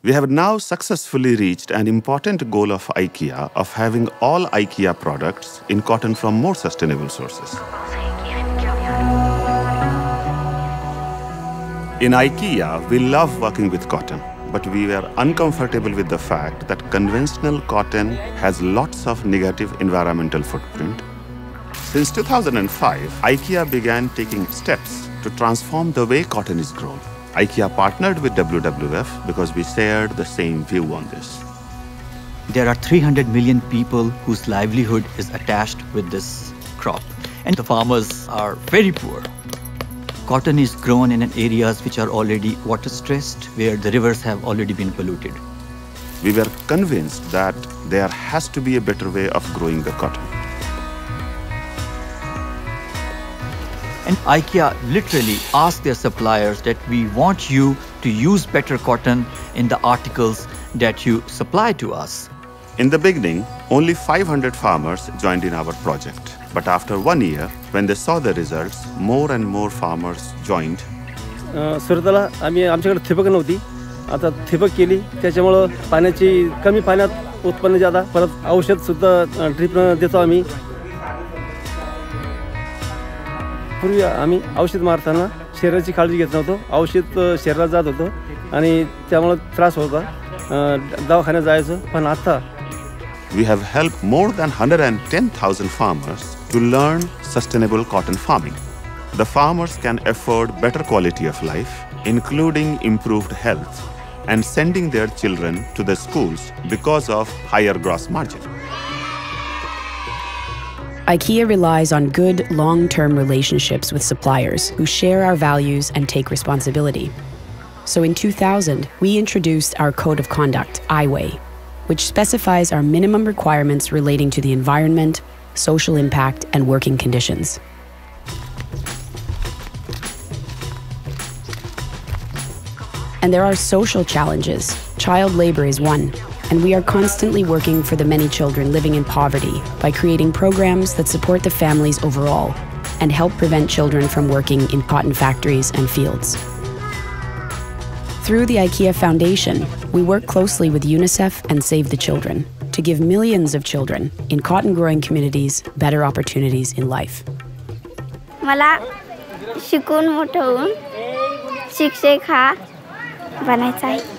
We have now successfully reached an important goal of IKEA of having all IKEA products in cotton from more sustainable sources. In IKEA, we love working with cotton, but we were uncomfortable with the fact that conventional cotton has lots of negative environmental footprint. Since 2005, IKEA began taking steps to transform the way cotton is grown. IKEA partnered with WWF because we shared the same view on this. There are 300 million people whose livelihood is attached with this crop, and the farmers are very poor. Cotton is grown in areas which are already water-stressed, where the rivers have already been polluted. We were convinced that there has to be a better way of growing the cotton. And IKEA literally asked their suppliers that we want you to use better cotton in the articles that you supply to us. In the beginning, only 500 farmers joined in our project. But after 1 year, when they saw the results, more and more farmers joined. सुरुवातीला आमच्याकडे ठिबक नव्हती. आता ठिबक केली, त्याच्यामुळे पाण्याची कमी पाण्यात उत्पन्न जादा. परत औषध सुद्धा ड्रिपने देतो आम्ही. पूर्वी आम्ही औषध मारताना शरीराची काळजी घेत नव्हतो. औषध शरीरात जात होतं आणि त्यामुळे त्रास होता. दवाखान्यात जायचं. पण आता we have helped more than 110,000 farmers to learn sustainable cotton farming. The farmers can afford better quality of life, including improved health, and sending their children to the schools because of higher gross margin. IKEA relies on good, long-term relationships with suppliers who share our values and take responsibility. So in 2000, we introduced our Code of Conduct, IWay, which specifies our minimum requirements relating to the environment, social impact, and working conditions. And there are social challenges. Child labor is one, and we are constantly working for the many children living in poverty by creating programs that support the families overall and help prevent children from working in cotton factories and fields. Through the IKEA Foundation, we work closely with UNICEF and Save the Children to give millions of children in cotton-growing communities better opportunities in life. मला शिकून मोठं होऊन शिक्षक हा बनायचा आहे.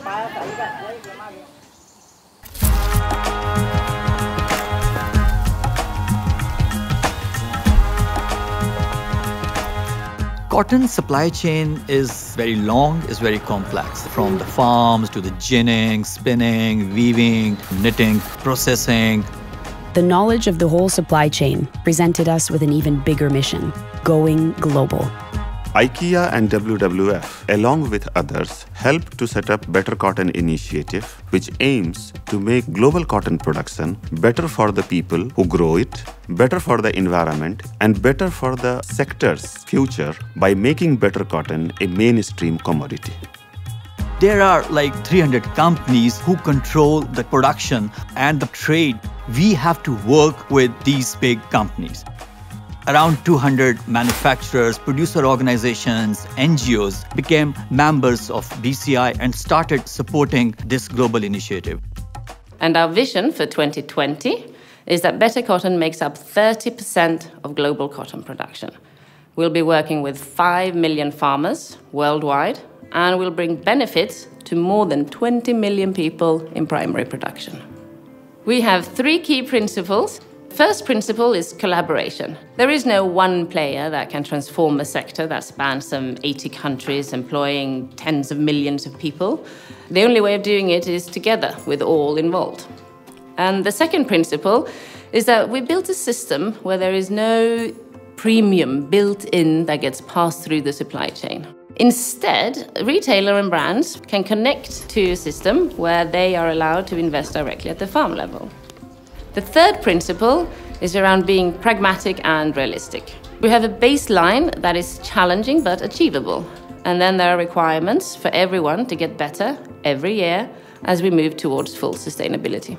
Cotton supply chain is very long, is very complex. From the farms to the ginning, spinning, weaving, knitting, processing. The knowledge of the whole supply chain presented us with an even bigger mission, going global. IKEA and WWF, along with others, helped to set up Better Cotton Initiative, which aims to make global cotton production better for the people who grow it, better for the environment, and better for the sector's future by making better cotton a mainstream commodity. There are like 300 companies who control the production and the trade. We have to work with these big companies. Around 200 manufacturers, producer organizations, NGOs became members of BCI and started supporting this global initiative. And our vision for 2020 is that better cotton makes up 30% of global cotton production. We'll be working with 5 million farmers worldwide, and we'll bring benefits to more than 20 million people in primary production. We have 3 key principles. First principle is collaboration. There is no one player that can transform a sector that spans some 80 countries, employing tens of millions of people. The only way of doing it is together with all involved. And the second principle is that we built a system where there is no premium built in that gets passed through the supply chain. Instead, a retailer and brands can connect to a system where they are allowed to invest directly at the farm level. The third principle is around being pragmatic and realistic. We have a baseline that is challenging but achievable. And then there are requirements for everyone to get better every year as we move towards full sustainability.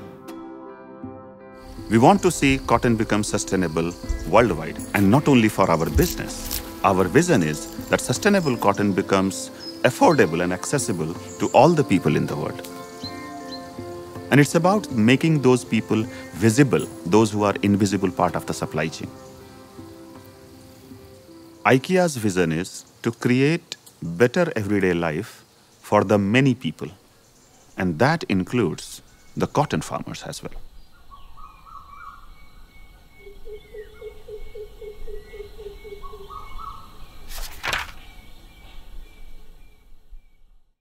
We want to see cotton become sustainable worldwide, and not only for our business. Our vision is that sustainable cotton becomes affordable and accessible to all the people in the world. And it's about making those people visible, those who are invisible part of the supply chain. IKEA's vision is to create better everyday life for the many people, and that includes the cotton farmers as well.